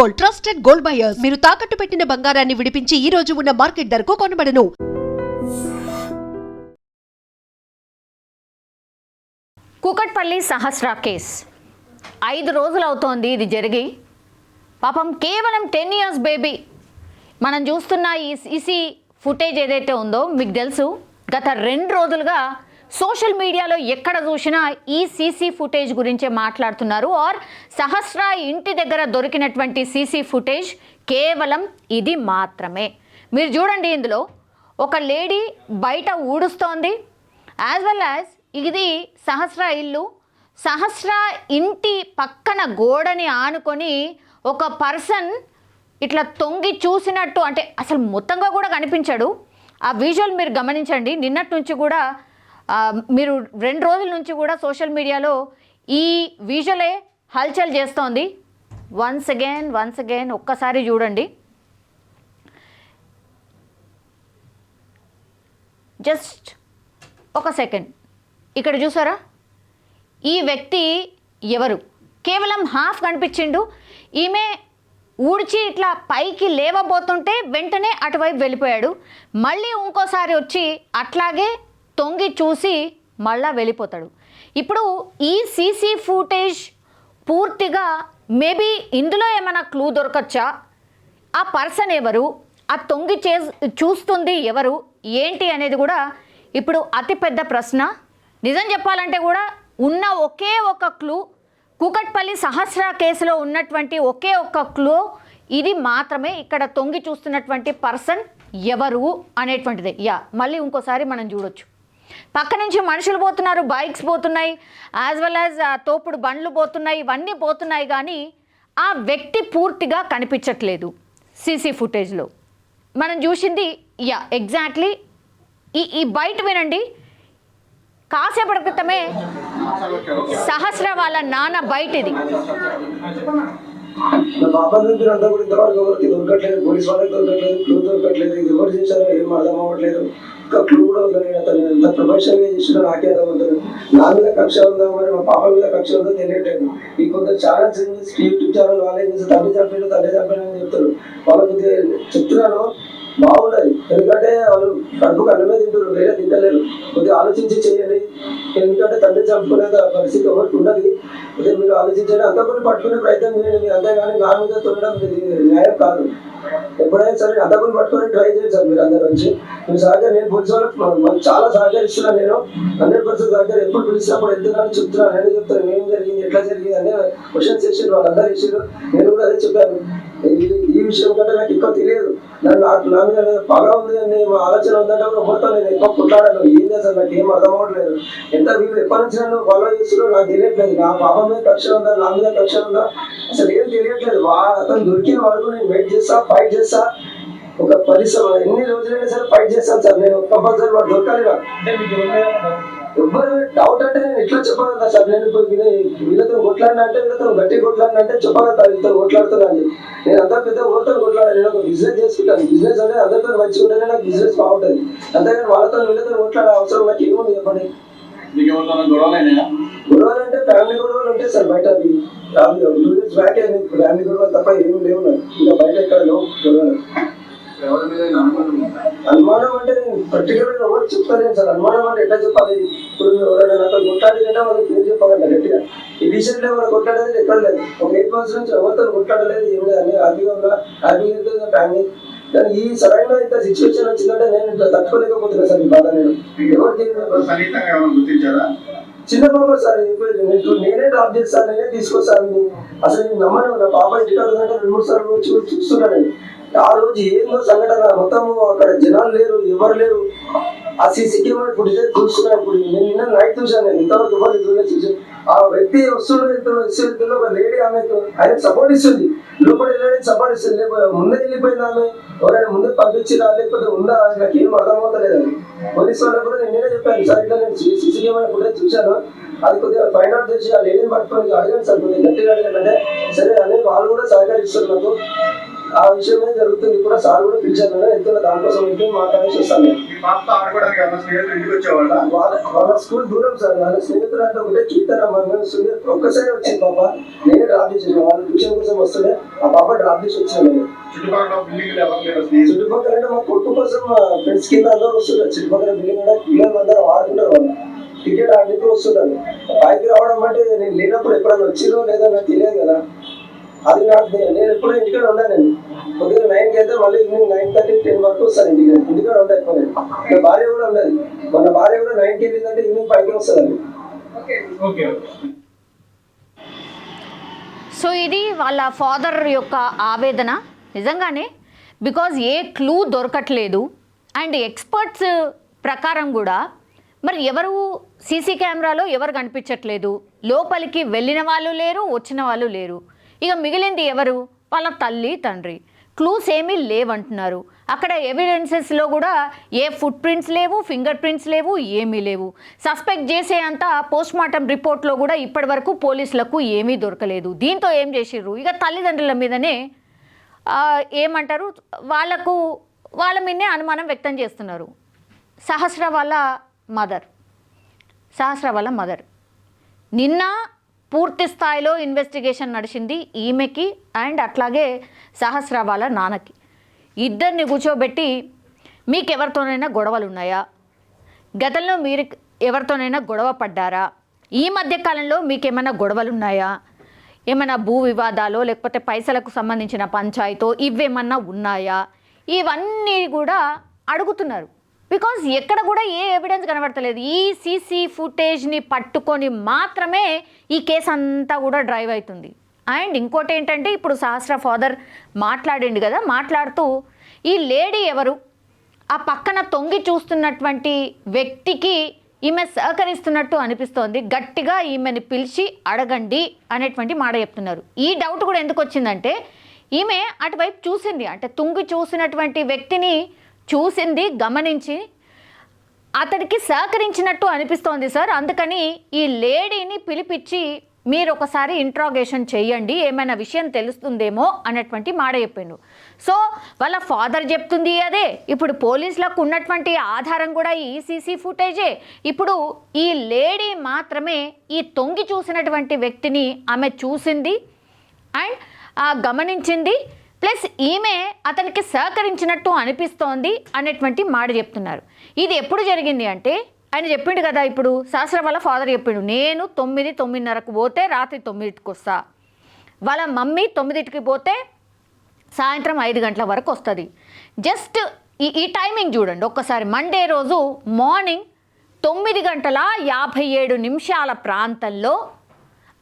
Gold, trusted gold buyers. మీరు తాకట్టు పెట్టిన బంగారాన్ని విడిపించి ఈ రోజు ఉన్న మార్కెట్ ధరకు కొనబడను. కూకట్పల్లి సహస్ర కేస్ 5 రోజులు అవుతోంది ఇది జరిగి. పాపం కేవలం 10 years బేబీ. మనం చూస్తున్న ఈ సీసీ ఫుటేజ్ ఏదైతే ఉందో మీకు తెలుసు, గత 2 రోజులుగా సోషల్ మీడియాలో ఎక్కడ చూసినా ఈ సీసీ ఫుటేజ్ గురించే మాట్లాడుతున్నారు. ఆర్ సహస్ర ఇంటి దగ్గర దొరికినటువంటి సీసీ ఫుటేజ్ కేవలం ఇది మాత్రమే. మీరు చూడండి, ఇందులో ఒక లేడీ బయట ఊడుస్తోంది, యాజ్ వెల్ యాజ్ ఇది సహస్ర ఇల్లు. సహస్ర ఇంటి పక్కన గోడని ఆనుకొని ఒక పర్సన్ ఇట్లా తొంగి చూసినట్టు, అంటే అసలు మొత్తంగా కూడా కనిపించాడు. ఆ విజువల్ మీరు గమనించండి. నిన్నటి నుంచి కూడా మీరు 2 రోజుల నుంచి కూడా సోషల్ మీడియాలో ఈ విజువలే హల్చల్ చేస్తోంది. వన్స్ అగైన్ ఒక్కసారి చూడండి. జస్ట్ ఒక సెకండ్. ఇక్కడ చూసారా, ఈ వ్యక్తి ఎవరు? కేవలం హాఫ్ కనిపించిండు. ఈమె ఊడ్చి ఇట్లా పైకి లేవబోతుంటే వెంటనే అటువైపు వెళ్ళిపోయాడు. మళ్ళీ ఇంకోసారి వచ్చి అట్లాగే తొంగి చూసి మళ్ళా వెళ్ళిపోతాడు. ఇప్పుడు ఈ సీసీ ఫుటేజ్ పూర్తిగా మేబీ ఇందులో ఏమైనా క్లూ దొరకచ్చా? ఆ పర్సన్ ఎవరు, ఆ తొంగి చూస్తుంది ఎవరు, ఏంటి అనేది కూడా ఇప్పుడు అతిపెద్ద ప్రశ్న. నిజం చెప్పాలంటే కూడా ఉన్న ఒకే ఒక క్లూ, కూకట్పల్లి సహస్ర కేసులో ఉన్నటువంటి ఒకే ఒక్క క్లూ ఇది మాత్రమే. ఇక్కడ తొంగి చూస్తున్నటువంటి పర్సన్ ఎవరు అనేటువంటిదే. మళ్ళీ ఇంకోసారి మనం చూడొచ్చు. పక్క నుంచి మనుషులు పోతున్నారు, బైక్స్ పోతున్నాయి, యాజ్ వెల్ యాజ్ తోపుడు బండ్లు పోతున్నాయి, ఇవన్నీ పోతున్నాయి, కానీ ఆ వ్యక్తి పూర్తిగా కనిపించట్లేదు సీసీ ఫుటేజ్లో. మనం చూసింది ఎగ్జాక్ట్లీ ఈ బయట వినండి. కాసేపటి క్రితమే సహస్ర వాళ్ళ నాన్న బయట ఇది. దొరకట్లేదు, పోలీస్ వాళ్ళకి దొరకట్లేదు, క్లూ దొరకట్లేదు, ఇది ఎవరు చేశారో ఏం అర్థం అవ్వట్లేదు. ఇంకా క్లూ కూడా అతను ఎంత ప్రొఫెషనల్గా చేసినా నాకే అర్థం అవుతుంది. నా మీద కక్ష ఉందా, మరి మా పాప మీద కక్ష ఉందో తెలియట్లేదు. ఈ కొంత ఛానల్స్ యూట్యూబ్ ఛానల్ వాళ్ళే చేసి తండ్రి చంపాడు అని చెప్తారు. వాళ్ళకి చెప్తున్నాను, బాగుండదు. ఎందుకంటే వాళ్ళు కడుపుకు అన్నమే తింటారు, వేరే తింటలేరు. కొద్దిగా ఆలోచించి చేయండి. ఎందుకంటే తండ్రి చంపుకునే పరిస్థితి ఎవరికి ఉండదు. అదే మీరు ఆలోచించండి, అంతకుని పట్టుకునే ప్రయత్నం చేయండి. మీరు అంతేగాని నా మీద తొలగడం న్యాయం కాదు. ఎప్పుడైనా సరే అంతకుని పట్టుకొని ట్రై చేయండి సార్. మీరు అందరి నుంచి మీరు సహకారం, నేను పోలీసు వాళ్ళకి చాలా సహకరిస్తున్నాను. నేను 100% సహకారం. ఎప్పుడు పిలిచినప్పుడు వెళ్తున్నాను, చెప్తున్నాను, నేను చెప్తాను ఏం జరిగింది, ఎట్లా జరిగింది అనే క్వశ్చన్స్ చేసారు వాళ్ళందరూ ఇచ్చారు. నేను కూడా అదే చెప్పాను. ఈ విషయం కంటే నాకు ఎక్కువ తెలియదు. నా మీద పగ ఉంది అని ఆలోచన ఉందంటే కూడా మొత్తం నేను ఎక్కువ కొట్లాడాను. ఏం చేస్తాను నాకు ఏం అర్థం అవ్వట్లేదు. ఎంత వీళ్ళు ఎప్పటి నుంచి నన్ను ఫాలో చేస్తున్నారో నాకు తెలియట్లేదు. నా పాప మీద కక్ష ఉందా, నా మీద కక్ష ఉందా, అసలు ఏం తెలియట్లేదు. అతను దొరికిన వరకు నేను వెయిట్ చేస్తా, ఫైట్ చేస్తా. ఒక పరిశ్రమ ఎన్ని రోజులైనా సరే ఫైట్ చేస్తాను సార్. నేను కంపల్సరీ వాడు దొరకాలి. ఎవ్వరు డౌట్ అంటే నేను ఎట్లా చెప్పగలుగుతా సార్. నేను ఇప్పుడు వీళ్ళతో కొట్లాడినా అంటే, వీళ్ళతో గట్టి కొట్లాడినా అంటే చెప్పగలుగుతా వీళ్ళతో కొట్లాడుతున్నాను. నేను అంతా పెద్ద ఓటర్తో కొట్లాడాను. నేను ఒక బిజినెస్ చేసుకుంటాను. బిజినెస్ అంటే అందరితో మంచిగా ఉంటేనే నాకు బిజినెస్ బాగుంటుంది. అంతేగాని వాళ్ళతో వీళ్ళతో కొట్లాడే అవసరం నాకు ఏముంది చెప్పండి. గొడవలు అంటే ఫ్యామిలీ గొడవలు ఉంటాయి సార్. బయట 2 years బ్యాక్ ఫ్యామిలీ గొడవలు తప్ప ఏమి లేవు నాకు. ఇంకా బయట ఎక్కడ లేవు గొడవలు. అనుమానం అంటే పర్టికులర్ గా ఎవరు చెప్తారేం సార్. అనుమానం అంటే ఎట్లా చెప్పాలి? ఇప్పుడు ఎవరైనా నాతో కొట్లాడిందంటే వాళ్ళకి ఏం చెప్పాలంట గట్టిగా. ఈ రీసెంట్ లో ఎవరు కొట్లాడేది ఎక్కడ లేదు. ఒక 8 months నుంచి ఎవరితో కొట్లాడలేదు, ఏం లేదు. అన్ని హ్యాపీగా ఉన్నా, హ్యాపీగా ఉంటుంది ఫ్యామిలీ. కానీ ఈ సరైన ఇంత సిచ్యువేషన్ వచ్చిందంటే నేను ఇట్లా తట్టుకోలేకపోతున్నా సార్. ఈ బాధ నేను ఎవరికి చిన్న పాప సార్. నేనే డ్రాప్ చేస్తాను, నేనే తీసుకొస్తాను. అసలు నేను నమ్మను. నా పాప ఇంటికాడ 2-3 సార్లు వచ్చి చూస్తున్నాను. ఆ రోజు ఏందో సంఘటన, మొత్తము అక్కడ జనాలు లేరు, ఎవరు లేరు. ఆ సీసీ కెమెరా ఫుటేజ్ చూస్తున్నా. ఇప్పుడు నేను నిన్న నైట్ చూసాను. నేను ఇంతవరకు ఎవరు చూసాను. ఆ వ్యక్తి వస్తున్న ఒక లేడీ ఆమెకు ఆయనకు సపోర్ట్ ఇస్తుంది. లోపల వెళ్ళడానికి సపోర్ట్ ఇస్తుంది. ముందే వెళ్ళిపోయింది ఆమె. ఎవరైనా ముందే పంపించిరా లేకపోతే ఉందా, నాకు ఏం అర్థమవుతలేదని పోలీసు వాళ్ళకు కూడా నేనే చెప్పాను సార్. ఇట్లా నేను సీసీ కెమెరా ఫుటేజ్ చూశాను, అది కొద్దిగా ఫైండ్ అవుట్ చేసి ఆ లేడీని పట్టుకొని అడిగాను సార్. కొద్దిగా గట్టిగా అడిగానంటే సరే అని వాళ్ళు కూడా సహకరిస్తారు నాకు. ఆ విషయమే జరుగుతుంది. ఇప్పుడు సార్ కూడా పిలిచారు కదా, వెళ్తున్నా దానికోసం వెళ్తే మాట్లాడేసి వస్తాను నేను. వాళ్ళ స్కూల్ దూరం సార్. వాళ్ళ స్నేహితులు అంటే ఒకటే కీర్తనమ్మ ఒక్కసారి వచ్చింది పాప. నేనే డ్రాప్ చేసాను. వాళ్ళ ట్యూషన్ కోసం వస్తుండే ఆ పాప డ్రాప్ చేసి వచ్చాను. చుట్టుపక్కల అంటే మా కొట్టు కోసం ఫ్రెండ్స్ కింద అందరూ వస్తుంటారు. చుట్టుపక్కల బిల్డింగ్ కూడా పిల్లలు అందరూ ఆడుతుంటారు. వాళ్ళు క్రికెట్ ఆడితే వస్తుంటారు. పైకి రావడం అంటే నేను లేనప్పుడు ఎప్పుడైనా వచ్చిరో లేదో నాకు తెలియదు కదా. అది నాకు నేను ఎప్పుడూ ఇంటికాడ ఉన్నాను. నేను పొద్దున్న 9కి అయితే మళ్ళీ ఈవినింగ్ 9:30, 10 వరకు వస్తాను ఇంటికాడ ఉంటా ఎక్కువ. నేను భార్య కూడా ఉండదు. మన భార్య కూడా 9కి వెళ్ళిందంటే ఈవినింగ్ 5కి వస్తుంది. సో ఇది వాళ్ళ ఫాదర్ యొక్క ఆవేదన. నిజంగానే బికాజ్ ఏ క్లూ దొరకట్లేదు. అండ్ ఎక్స్పర్ట్స్ ప్రకారం కూడా మరి ఎవరు సీసీ కెమెరాలో ఎవరు కనిపించట్లేదు. లోపలికి వెళ్ళిన వాళ్ళు లేరు, వచ్చిన వాళ్ళు లేరు. ఇక మిగిలింది ఎవరు? వాళ్ళ తల్లి తండ్రి. క్లూస్ ఏమీ లేవంటున్నారు. అక్కడ ఎవిడెన్సెస్లో కూడా ఏ ఫుట్ ప్రింట్స్ లేవు, ఫింగర్ ప్రింట్స్ లేవు, ఏమీ లేవు. సస్పెక్ట్ చేసే అంత పోస్ట్మార్టం రిపోర్ట్లో కూడా ఇప్పటి వరకు పోలీసులకు ఏమీ దొరకలేదు. దీంతో ఏం చేసిర్రు? ఇక తల్లిదండ్రుల మీదనే ఏమంటారు, వాళ్ళ మీదనే అనుమానం వ్యక్తం చేస్తున్నారు. సహస్ర వాళ్ళ మదర్ నిన్న పూర్తి స్థాయిలో ఇన్వెస్టిగేషన్ నడిచింది ఈమెకి అండ్ అట్లాగే సహస్ర వాళ్ళ నాన్నకి. ఇద్దరిని కూర్చోబెట్టి మీకు ఎవరితోనైనా గొడవలు ఉన్నాయా, గతంలో మీరు ఎవరితోనైనా గొడవ పడ్డారా, ఈ మధ్యకాలంలో మీకేమైనా గొడవలు ఉన్నాయా, ఏమైనా భూ వివాదాలు లేకపోతే పైసలకు సంబంధించిన పంచాయతో ఇవేమన్నా ఉన్నాయా, ఇవన్నీ కూడా అడుగుతున్నారు. బికాజ్ ఎక్కడ కూడా ఏ ఎవిడెన్స్ కనబడతలేదు. ఈ సీసీ ఫుటేజ్ని పట్టుకొని మాత్రమే ఈ కేసు అంతా కూడా డ్రైవ్ అవుతుంది. అండ్ ఇంకోటి ఏంటంటే ఇప్పుడు సహస్ర ఫాదర్ మాట్లాడిండు కదా, మాట్లాడుతూ ఈ లేడీ ఎవరు, ఆ పక్కన తొంగి చూస్తున్నటువంటి వ్యక్తికి ఈమె సహకరిస్తున్నట్టు అనిపిస్తోంది, గట్టిగా ఈమెని పిలిచి అడగండి అనేటువంటి మాట చెప్తున్నారు. ఈ డౌట్ కూడా ఎందుకు వచ్చిందంటే ఈమె అటువైపు చూసింది, అంటే తుంగి చూసినటువంటి వ్యక్తిని చూసింది, గమనించి అతడికి సహకరించినట్టు అనిపిస్తోంది సార్. అందుకని ఈ లేడీని పిలిపించి మీరు ఒకసారి ఇంట్రాగేషన్ చేయండి, ఏమైనా విషయం తెలుస్తుందేమో అన్నటువంటి మాట చెప్పిండు. సో వాళ్ళ ఫాదర్ చెప్తుంది అదే, ఇప్పుడు పోలీసులకు ఉన్నటువంటి ఆధారం కూడా ఈ సీసీ ఫుటేజే. ఇప్పుడు ఈ లేడీ మాత్రమే ఈ తొంగి చూసినటువంటి వ్యక్తిని ఆమె చూసింది అండ్ గమనించింది, ప్లస్ ఈమె అతనికి సహకరించినట్టు అనిపిస్తోంది అనేటువంటి మాట చెప్తున్నారు. ఇది ఎప్పుడు జరిగింది అంటే ఆయన చెప్పిండు కదా, ఇప్పుడు సహస్ర వాళ్ళ ఫాదర్ చెప్పిండు, నేను 9-9:30కు పోతే రాత్రి 9కి వస్తా, వాళ్ళ మమ్మీ 9కి పోతే సాయంత్రం 5 గంటల వరకు వస్తుంది. జస్ట్ ఈ టైమింగ్ చూడండి ఒక్కసారి. మండే రోజు మార్నింగ్ 9:57 ప్రాంతంలో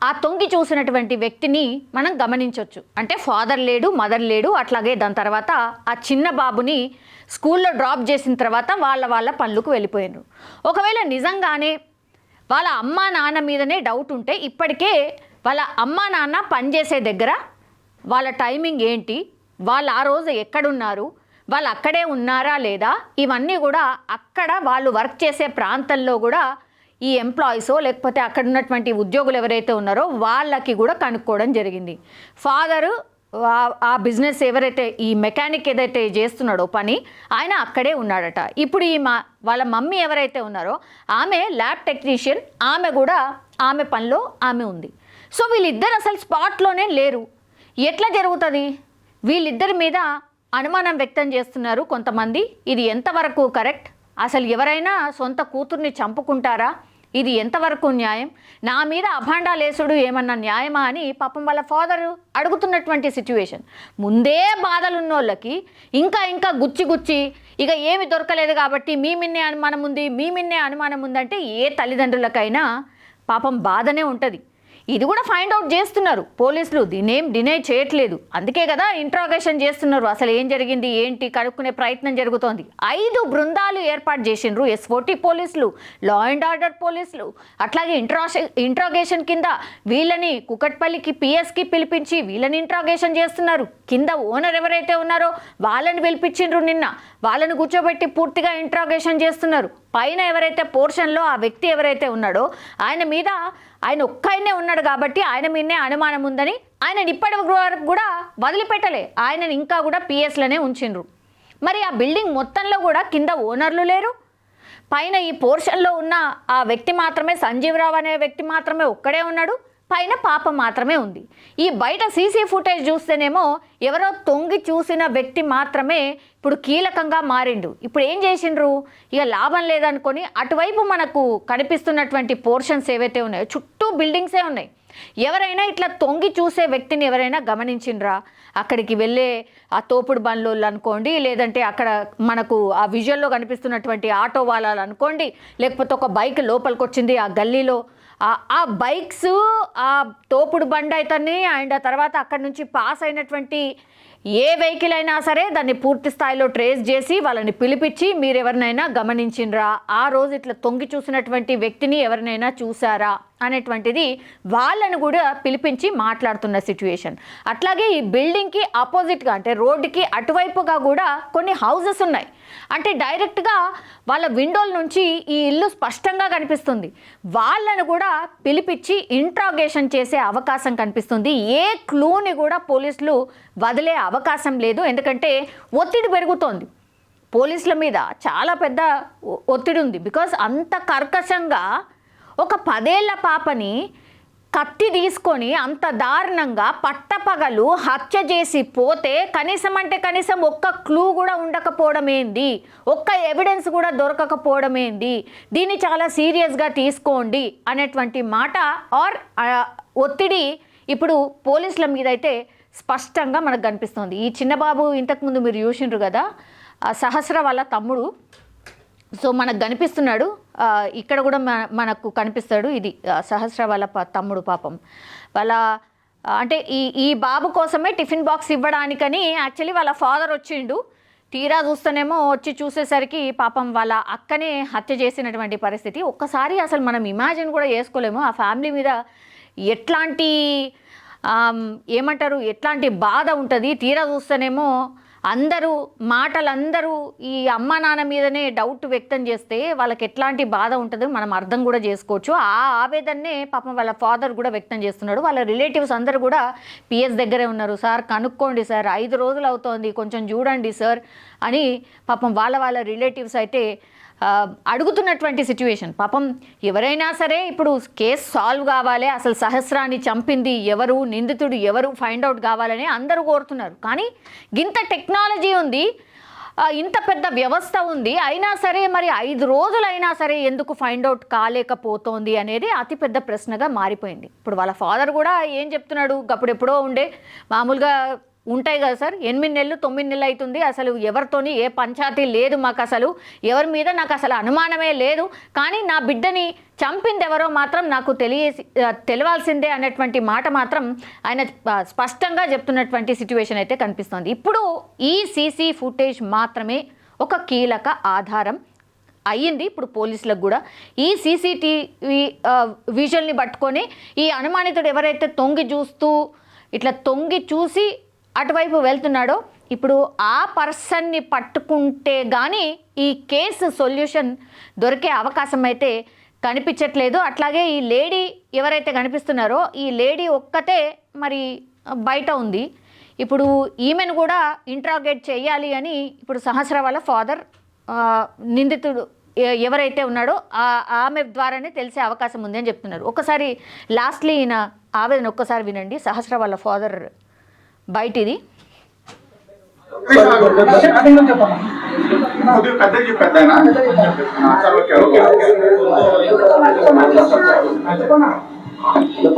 ఆ తొంగి చూసినటువంటి వ్యక్తిని మనం గమనించవచ్చు. అంటే ఫాదర్ లేడు, మదర్ లేడు, అట్లాగే దాని తర్వాత ఆ చిన్న బాబుని స్కూల్లో డ్రాప్ చేసిన తర్వాత వాళ్ళ పనులకు వెళ్ళిపోయినారు. ఒకవేళ నిజంగానే వాళ్ళ అమ్మా నాన్న మీదనే డౌట్ ఉంటే ఇప్పటికే వాళ్ళ అమ్మా నాన్న పనిచేసే దగ్గర వాళ్ళ టైమింగ్ ఏంటి, వాళ్ళు ఆ రోజు ఎక్కడున్నారు, వాళ్ళు అక్కడే ఉన్నారా లేదా, ఇవన్నీ కూడా అక్కడ వాళ్ళు వర్క్ చేసే ప్రాంతంలో కూడా ఈ ఎంప్లాయీసో లేకపోతే అక్కడ ఉన్నటువంటి ఉద్యోగులు ఎవరైతే ఉన్నారో వాళ్ళకి కూడా కనుక్కోవడం జరిగింది. ఫాదరు ఆ బిజినెస్ ఎవరైతే ఈ మెకానిక్ ఏదైతే చేస్తున్నాడో పని, ఆయన అక్కడే ఉన్నాడట. ఇప్పుడు వాళ్ళ మమ్మీ ఎవరైతే ఉన్నారో ఆమె ల్యాబ్ టెక్నీషియన్, ఆమె కూడా ఆమె పనిలో ఆమె ఉంది. సో వీళ్ళిద్దరు అసలు స్పాట్లోనే లేరు. ఎట్లా జరుగుతుంది? వీళ్ళిద్దరి మీద అనుమానం వ్యక్తం చేస్తున్నారు కొంతమంది. ఇది ఎంతవరకు కరెక్ట్? అసలు ఎవరైనా సొంత కూతుర్ని చంపుకుంటారా? ఇది ఎంతవరకు న్యాయం? నా మీద అభాండాలేసుడు ఏమన్నా న్యాయమా అని పాపం వాళ్ళ ఫాదర్ అడుగుతున్నటువంటి సిచ్యువేషన్. ముందే బాధలున్న వాళ్ళకి ఇంకా గుచ్చి ఇక ఏమి దొరకలేదు కాబట్టి మీ మిన్నే అనుమానం ఉందంటే ఏ తల్లిదండ్రులకైనా పాపం బాధనే ఉంటుంది. ఇది కూడా ఫైండ్ అవుట్ చేస్తున్నారు పోలీసులు, దీనేం డినై చేయట్లేదు. అందుకే కదా ఇంట్రాగేషన్ చేస్తున్నారు. అసలు ఏం జరిగింది ఏంటి కనుక్కునే ప్రయత్నం జరుగుతోంది. 5 బృందాలు ఏర్పాటు చేసిండ్రు SOT పోలీసులు, లా అండ్ ఆర్డర్ పోలీసులు. అట్లాగే ఇంట్రాగేషన్ కింద వీళ్ళని కుకట్పల్లికి PSకి పిలిపించి వీళ్ళని ఇంట్రాగేషన్ చేస్తున్నారు. కింద ఓనర్ ఎవరైతే ఉన్నారో వాళ్ళని పిలిపించిండ్రు నిన్న, వాళ్ళని కూర్చోబెట్టి పూర్తిగా ఇంట్రాగేషన్ చేస్తున్నారు. పైన ఎవరైతే పోర్షన్లో ఆ వ్యక్తి ఎవరైతే ఉన్నాడో ఆయన ఒక్కైనే ఉన్నాడు కాబట్టి ఆయన మీదనే అనుమానం ఉందని ఆయన ఇప్పటి వరకు కూడా వదిలిపెట్టలే, ఆయనని ఇంకా కూడా పిఎస్లోనే ఉంచిండ్రు. మరి ఆ బిల్డింగ్ మొత్తంలో కూడా కింద ఓనర్లు లేరు, పైన ఈ పోర్షన్లో ఉన్న ఆ వ్యక్తి మాత్రమే, సంజీవరావు అనే వ్యక్తి మాత్రమే ఒక్కడే ఉన్నాడు, పైన పాప మాత్రమే ఉంది. ఈ బయట సీసీ ఫుటేజ్ చూస్తేనేమో ఎవరో తొంగి చూసిన వ్యక్తి మాత్రమే ఇప్పుడు కీలకంగా మారిండు. ఇప్పుడు ఏం చేసిండ్రు, ఇక లాభం లేదనుకొని అటువైపు మనకు కనిపిస్తున్నటువంటి పోర్షన్స్ ఏవైతే ఉన్నాయో చుట్టూ బిల్డింగ్సే ఉన్నాయి. ఎవరైనా ఇట్లా తొంగి చూసే వ్యక్తిని ఎవరైనా గమనించిండ్రా? అక్కడికి వెళ్ళే ఆ తోపుడు బండ్లు అనుకోండి, లేదంటే అక్కడ మనకు ఆ విజువల్లో కనిపిస్తున్నటువంటి ఆటో వాళ్ళు అనుకోండి, లేకపోతే ఒక బైక్ లోపలికి వచ్చింది ఆ గల్లీలో, ఆ బైక్స్, ఆ తోపుడు బండి అయితేనే అండ్ ఆ తర్వాత అక్కడి నుంచి పాస్ అయినటువంటి ఏ వెహికల్ అయినా సరే దాన్ని పూర్తి స్థాయిలో ట్రేస్ చేసి వాళ్ళని పిలిపించి మీరు ఎవరినైనా గమనించిండ్రా, ఆ రోజు ఇట్లా తొంగి చూసినటువంటి వ్యక్తిని ఎవరినైనా చూసారా అనేటువంటిది వాళ్ళను కూడా పిలిపించి మాట్లాడుతున్న సిచ్యువేషన్. అట్లాగే ఈ బిల్డింగ్కి ఆపోజిట్గా అంటే రోడ్డుకి అటువైపుగా కూడా కొన్ని హౌజెస్ ఉన్నాయి. అంటే డైరెక్ట్గా వాళ్ళ విండోల నుంచి ఈ ఇల్లు స్పష్టంగా కనిపిస్తుంది. వాళ్ళను కూడా పిలిపించి ఇంట్రాగేషన్ చేసే అవకాశం కనిపిస్తుంది. ఏ క్లూని కూడా పోలీసులు వదిలే అవకాశం లేదు, ఎందుకంటే ఒత్తిడి పెరుగుతోంది. పోలీసుల మీద చాలా పెద్ద ఒత్తిడి ఉంది. బికాజ్ అంత కర్కశంగా ఒక 10 ఏళ్ల పాపని కత్తి తీసుకొని అంత దారుణంగా పట్టపగలు హత్య చేసి పోతే కనీసం ఒక్క క్లూ కూడా ఉండకపోవడం ఏంది, ఒక్క ఎవిడెన్స్ కూడా దొరకకపోవడం ఏంది, దీన్ని చాలా సీరియస్గా తీసుకోండి అనేటువంటి మాట ఆర్ ఒత్తిడి ఇప్పుడు పోలీసుల మీద అయితే స్పష్టంగా మనకు కనిపిస్తుంది. ఈ చిన్నబాబు ఇంతకుముందు మీరు చూసిండ్రు కదా, సహస్ర వాళ్ళ తమ్ముడు, సో మనకు కనిపిస్తున్నాడు, ఇక్కడ కూడా మనకు కనిపిస్తాడు. ఇది సహస్ర వాళ్ళ తమ్ముడు. పాపం వాళ్ళ అంటే ఈ బాబు కోసమే టిఫిన్ బాక్స్ ఇవ్వడానికని యాక్చువల్లీ వాళ్ళ ఫాదర్ వచ్చిండు. తీరా చూస్తేనేమో వచ్చి చూసేసరికి పాపం వాళ్ళ అక్కనే హత్య చేసినటువంటి పరిస్థితి. ఒక్కసారి అసలు మనం ఇమాజిన్ కూడా చేసుకోలేము ఆ ఫ్యామిలీ మీద ఎట్లాంటి ఎట్లాంటి బాధ ఉంటుంది. తీరా చూస్తేనేమో మాటలందరూ ఈ అమ్మ నాన్న మీదనే డౌట్ వ్యక్తం చేస్తే వాళ్ళకి ఎట్లాంటి బాధ ఉంటుందో మనం అర్థం కూడా చేసుకోవచ్చు. ఆ ఆవేదన్నే పాపం వాళ్ళ ఫాదర్ కూడా వ్యక్తం చేస్తున్నాడు. వాళ్ళ రిలేటివ్స్ అందరూ కూడా పిఎస్ దగ్గరే ఉన్నారు. సార్ కనుక్కోండి సార్, 5 రోజులు అవుతోంది, కొంచెం చూడండి సార్ అని పాపం వాళ్ళ రిలేటివ్స్ అయితే అడుగుతున్నటువంటి సిచ్యువేషన్. పాపం ఎవరైనా సరే ఇప్పుడు కేసు సాల్వ్ కావాలి, అసలు సహస్రాన్ని చంపింది ఎవరు, నిందితుడు ఎవరు ఫైండ్ అవుట్ కావాలని అందరూ కోరుతున్నారు. కానీ ఇంత టెక్నాలజీ ఉంది, ఇంత పెద్ద వ్యవస్థ ఉంది, అయినా సరే మరి 5 రోజులైనా సరే ఎందుకు ఫైండ్ అవుట్ కాలేకపోతోంది అనేది అతిపెద్ద ప్రశ్నగా మారిపోయింది. ఇప్పుడు వాళ్ళ ఫాదర్ కూడా ఏం చెప్తున్నాడు, అప్పుడు ఎప్పుడో ఉండే మామూలుగా ఉంటాయి కదా సార్, 8 నెలలు 9 నెలలు అవుతుంది, అసలు ఎవరితోని ఏ పంచాయతీ లేదు మాకు, అసలు ఎవరి మీద నాకు అసలు అనుమానమే లేదు, కానీ నా బిడ్డని చంపింది ఎవరో మాత్రం నాకు తెలియాల్సిందే అనేటువంటి మాట మాత్రం ఆయన స్పష్టంగా చెప్తున్నటువంటి సిచ్యువేషన్ అయితే కనిపిస్తుంది. ఇప్పుడు ఈ సీసీ ఫుటేజ్ మాత్రమే ఒక కీలక ఆధారం అయ్యింది ఇప్పుడు పోలీసులకు కూడా. ఈ సీసీటీవీ విజువల్ని పట్టుకొని ఈ అనుమానితుడు ఎవరైతే తొంగి చూసి అటువైపు వెళ్తున్నాడో ఇప్పుడు ఆ పర్సన్ని పట్టుకుంటే కానీ ఈ కేసు సొల్యూషన్ దొరికే అవకాశం అయితే కనిపించట్లేదు. అట్లాగే ఈ లేడీ ఎవరైతే కనిపిస్తున్నారో ఈ లేడీ ఒక్కతే మరి బయట ఉంది. ఇప్పుడు ఈమెను కూడా ఇంట్రాగేట్ చేయాలి అని ఇప్పుడు సహస్ర వాళ్ళ ఫాదర్ నిందితుడు ఎవరైతే ఉన్నాడో ఆమె ద్వారానే తెలిసే అవకాశం ఉంది అని చెప్తున్నారు. ఒకసారి లాస్ట్లీ ఈయన ఆవేదన ఒక్కసారి వినండి. సహస్ర వాళ్ళ ఫాదర్ బయటిది.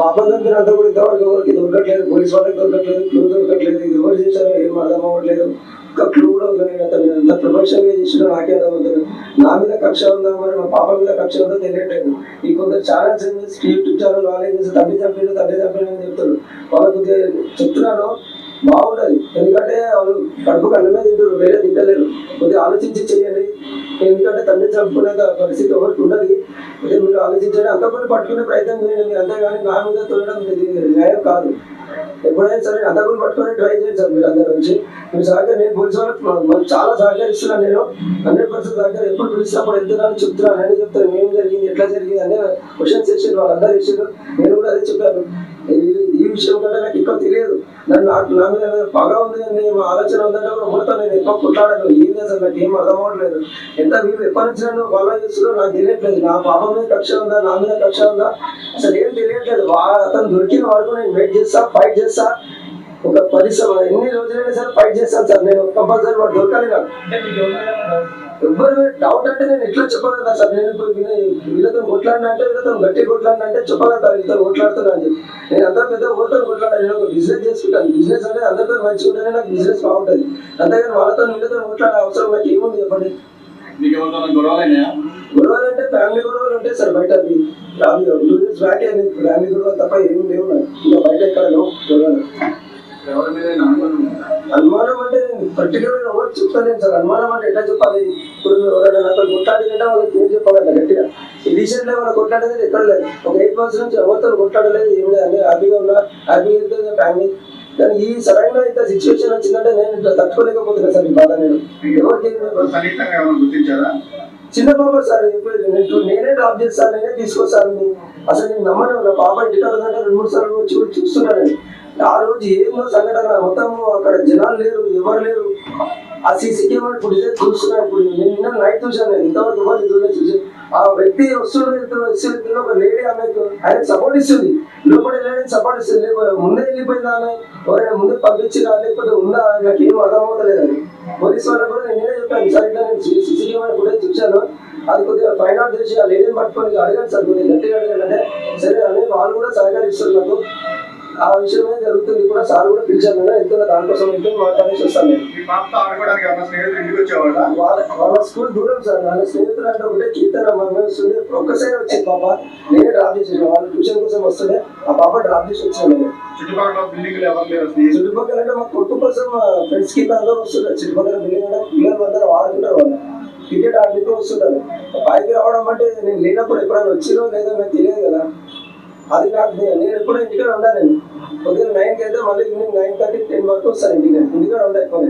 పాప దగ్గర అంతా కూడా ఇంతవరకు ఎవరికి దొరకట్లేదు, పోలీస్ వాళ్ళకి దొరకట్లేదు, క్లూ దొరకట్లేదు, ఎవరు చేశారో ఏం అర్థం అవ్వట్లేదు. ఇంకా క్లూ కూడా అతను ఎంత ప్రొఫెషనల్గా చేసినా నాకే అర్థం అవుతుంది. నా మీద కక్ష ఉందా మరి మా పాప మీద కక్ష ఉందో తెలియట్లేదు. ఈ కొందరు ఛానల్స్ యూట్యూబ్ ఛానల్ వాళ్ళే చేసి తండ్రి చంపిన అని చెప్తారు. వాళ్ళకి చెప్తున్నాను బాగుండదు, ఎందుకంటే వాళ్ళు కడుపుకు అన్నమే తింటారు, వేరే తింటలేరు. కొద్దిగా ఆలోచించి చేయండి, ఎందుకంటే తండ్రి చంపుకునే పరిస్థితి ఎవరికి ఉండదు. అదే మీరు ఆలోచించండి, అంతకుముందు పట్టుకునే ప్రయత్నం చేయండి మీరు, అంతేగాని నా మీద తొలగడం న్యాయం కాదు. ఎప్పుడైనా సరే అంతకుని పట్టుకొని ట్రై చేయండి సార్ మీరు అందరి నుంచి. మీరు సహకారం నేను పోలీసు వాళ్ళకి చాలా సహకరిస్తున్నాను. నేను 100% సహకారం ఎప్పుడు పిలిచినప్పుడు వెళ్తున్నాను చెప్తున్నాను అని చెప్తాను. ఏం జరిగింది ఎట్లా జరిగింది అనే క్వశ్చన్స్ ఇచ్చారు వాళ్ళందరూ ఇచ్చారు. నేను కూడా అదే చెప్పాను. ఈ విషయం కంటే నాకు ఎక్కువ తెలియదు. నా మీద పగ ఉంది అని ఆలోచన ఉందంటే కూడా మొత్తం నేను ఎక్కువ కొట్లాడాను. ఏం చేస్తాను నాకు ఏం అర్థం అవ్వట్లేదు. ఎంత మీరు ఎప్పటి నుంచి నన్ను ఫాలో చేస్తున్నారో నాకు తెలియట్లేదు. నా పాపం మీద కక్ష ఉందా నా మీద కక్ష ఉందా అసలు ఏం తెలియట్లేదు. అతను దొరికిన వరకు నేను వెయిట్ చేస్తా, ఫైట్ చేస్తా. ఒక పరిశ్రమ ఎన్ని రోజులైనా సరే ఫైట్ చేస్తాను సార్. నేను కంపల్సరీ వాడు దొరకాలి నాకు. ఎవరు డౌట్ అంటే నేను ఎట్లా చెప్పగలుగుతా సార్. నేను ఇప్పుడు వీళ్ళతో కొట్లాడినా అంటే వీళ్ళతో గట్టి కొట్లాడినా అంటే చెప్పగలుగుతా వీళ్ళతో కొట్లాడుతున్నా అని. నేను అందరూ పెద్ద ఊరితో కొట్లాడాను. నేను ఒక బిజినెస్ చేసుకుంటాను. బిజినెస్ అంటే అందరితో మంచిగా ఉంటేనే నాకు బిజినెస్ బాగుంటుంది. అంతేగాని వాళ్ళతో వీళ్ళతో కొట్లాడే అవసరం నాకు ఏముంది చెప్పండి. గొడవలు అంటే ఫ్యామిలీ గొడవలు ఉంటాయి సార్. బయట 2 years బ్యాక్ ఫ్యామిలీ గొడవలు తప్ప ఏమి లేవు నాకు. ఇంకా బయట ఎక్కడ లేవు గొడవలు. అనుమానం అంటే నేను పర్టికులర్ ఎవరు చెప్తాను సార్. అనుమానం అంటే ఎట్లా చెప్పాలి. ఇప్పుడు ఎవరైనా నాతో కొట్లాడినంటే వాళ్ళకి ఏం చెప్పాలంట గట్టిగా. ఈ రీసెంట్ లో వాళ్ళ కొట్లాడేది ఎక్కడ లేదు. ఒక 8 months నుంచి ఎవరితో కొట్లాడలేదు. ఏం లేదు. అన్ని హ్యాపీగా ఉన్నా, హ్యాపీగా వెళ్తుంది ఫ్యామిలీ. కానీ ఈ సరైన ఇంత సిచ్యువేషన్ వచ్చిందంటే నేను ఇట్లా తట్టుకోలేకపోతున్నా సార్. ఈ బాధ నేను ఎవరికి చిన్న పాప సార్ నేనే డ్రాప్ చేస్తాను, నేనే తీసుకొస్తాను. అసలు నేను నమ్మను. నా పాప ఇంటికి 2-3 సార్లు వచ్చి చూస్తున్నాను. ఆ రోజు ఏమో సంఘటన మొత్తం అక్కడ జనాలు లేరు, ఎవరు లేరు. ఆ సీసీ కెమెరా ఇప్పుడు ఇదే చూస్తున్నాను. ఇప్పుడు నేను నిన్న నైట్ చూసాను. నేను ఇంతవరకు ఎవరు చూసి ఆ వ్యక్తి వస్తున్న ఒక లేడీ ఆమెకు ఆయనకు సపోర్ట్ ఇస్తుంది. లోపల లేడీ సపోర్ట్ ఇస్తుంది. ముందే వెళ్ళిపోయింది ఆమె. ఎవరైనా ముందే పంపించినా లేకపోతే ఉందా నాకు ఏం అర్థం అవుతలేదు. అని పోలీసు వాళ్ళకి కూడా నేనే చెప్పాను సార్. ఇట్లా నేను సీసీ కెమెరా కూడా చూశాను. అది కొద్దిగా ఫైండ్ అవుట్ చేసి ఆ లేడీని పట్టుకొని అడిగాను సార్. కొద్దిగా గట్టిగా అడిగాను అంటే సరే అని వాళ్ళు కూడా సహకరిస్తారు నాకు. ఆ విషయమే జరుగుతుంది కూడా. సార్ కూడా పిలిచాను. ఎంతో దానికోసం ఎంతో మాట్లాడేసి వస్తాను. వాళ్ళ స్కూల్ దూరం సార్. వాళ్ళ స్నేహితులు అంటే ఒకటే కీర్తన వస్తుంది. ఒక్కసారి వచ్చింది పాప. నేనే డ్రాప్ చేసేసాను. వాళ్ళు ట్యూషన్ కోసం వస్తుండే ఆ పాప డ్రాప్ చేసి వచ్చాను. చుట్టుపక్కల అంటే మా కొట్టు కోసం ఫ్రెండ్స్ కి అందరూ వస్తున్నారు. చుట్టుపక్కల బిల్డింగ్ అంటే పిల్లలు అందరూ ఆడుతుంటారు. వాళ్ళు క్రికెట్ ఆడుతూ వస్తుంటారు. పైకి రావడం అంటే నేను లేనప్పుడు ఎప్పుడైనా వచ్చినో లేదో నాకు తెలియదు కదా. అది నాకు నేను ఎప్పుడూ ఇంటికాడ ఉండాలి. నేను పొద్దున్న 9కి అయితే మళ్ళీ ఈవినింగ్ 9:30, 10 వరకు వస్తాను ఇంటికి. ఇంటికాడ ఉండాలి ఎక్కువ.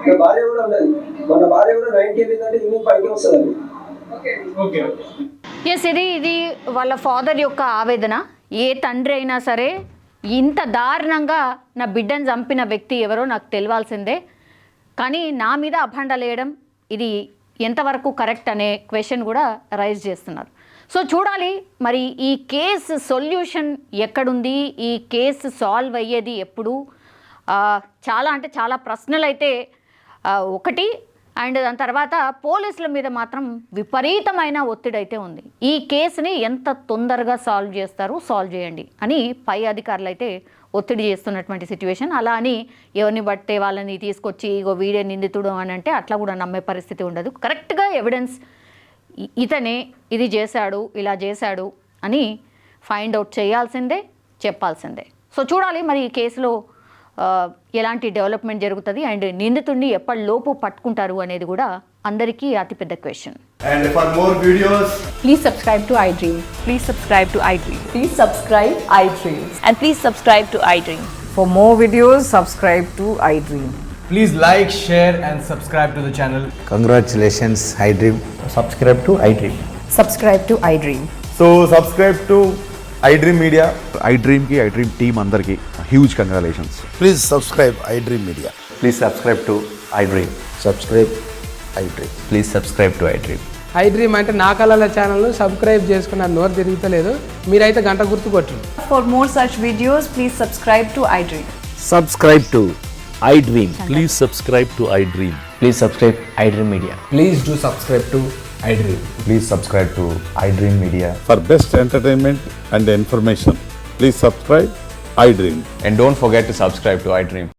నా భార్య కూడా ఉండాలి. మన భార్య కూడా 9కి వెళ్ళిందంటే ఈవినింగ్ 5కి వస్తుంది. ఎస్, ఇది వాళ్ళ ఫాదర్ యొక్క ఆవేదన. ఏ తండ్రి అయినా సరే ఇంత దారుణంగా నా బిడ్డను చంపిన వ్యక్తి ఎవరో నాకు తెలియాల్సిందే. కానీ నా మీద అభండాలు వేయడం ఇది ఎంతవరకు కరెక్ట్ అనే క్వశ్చన్ కూడా రైజ్ చేస్తున్నారు. సో చూడాలి మరి ఈ కేసు సొల్యూషన్ ఎక్కడుంది, ఈ కేసు సాల్వ్ అయ్యేది ఎప్పుడు. చాలా అంటే చాలా ప్రశ్నలు అయితే ఒకటి. అండ్ దాని తర్వాత పోలీసుల మీద మాత్రం విపరీతమైన ఒత్తిడి అయితే ఉంది. ఈ కేసుని ఎంత తొందరగా సాల్వ్ చేస్తారు, సాల్వ్ చేయండి అని పై అధికారులు అయితే ఒత్తిడి చేస్తున్నటువంటి సిచ్యువేషన్. అలా అని ఎవరిని బట్టే వాళ్ళని తీసుకొచ్చి ఇగో వీడే నిందితుడు అని అంటే అట్లా కూడా నమ్మే పరిస్థితి ఉండదు. కరెక్ట్గా ఎవిడెన్స్ ఇతనే ఇది చేశాడు, ఇలా చేశాడు అని ఫైండ్ అవుట్ చేయాల్సిందే, చెప్పాల్సిందే. సో చూడాలి మరి ఈ కేసులో ఎలాంటి డెవలప్మెంట్ జరుగుతుంది అండ్ నిందితుడిని ఎప్పటిలోపు పట్టుకుంటారు అనేది కూడా అందరికీ అతిపెద్ద question. And for more videos, Please subscribe to iDream. Please subscribe to iDream. Please subscribe iDream. And please subscribe to iDream. For more videos, subscribe to iDream. please like, share and subscribe to the channel. Congratulations, iDream. Subscribe to iDream. Subscribe to iDream. So subscribe to iDream Media. iDream ki iDream team andarki huge congratulations. Please subscribe iDream Media. Please subscribe to iDream. Subscribe iDream. Please subscribe to iDream. iDream అంటే నా కళల ఛానల్ను subscribe చేసుకున్న నోరు తిరుగుతలేదు. మీరైతే గంట గుర్తు కొట్టండి. For more such videos, please subscribe to iDream. Subscribe to iDream. Please subscribe to iDream. Please subscribe iDream Media. Please do subscribe to iDream. Please subscribe to iDream Media. For best entertainment and information, please subscribe iDream. And don't forget to subscribe to iDream.